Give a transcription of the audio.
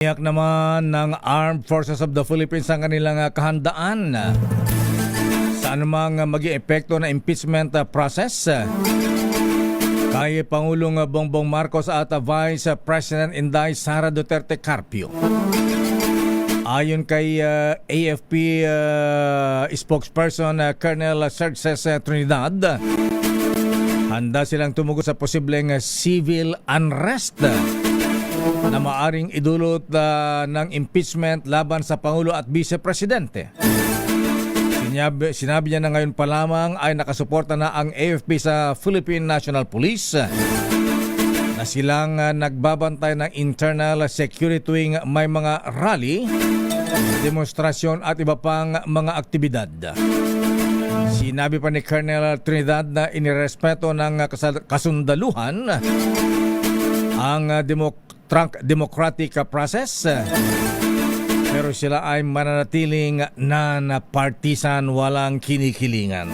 Tiyak naman ng Armed Forces of the Philippines ang kanilang kahandaan sa anumang maging epekto na impeachment process kay Pangulong Bongbong Marcos at Vice President Inday Sara Duterte Carpio. Ayon kay AFP spokesperson Colonel Serges Trinidad, handa silang tumugon sa posibleng civil unrest na maaring idulot ng impeachment laban sa Pangulo at Vice Presidente. Sinabi niya na ngayon pa lamang ay nakasuporta na ang AFP sa Philippine National Police na silang nagbabantay ng internal security tuwing may mga rally, demonstrasyon at iba pang mga aktibidad. Sinabi pa ni Colonel Trinidad na inirespeto ng kasundaluhan ang democratic process, pero sila ay mananatiling non-partisan, walang kinikilingan.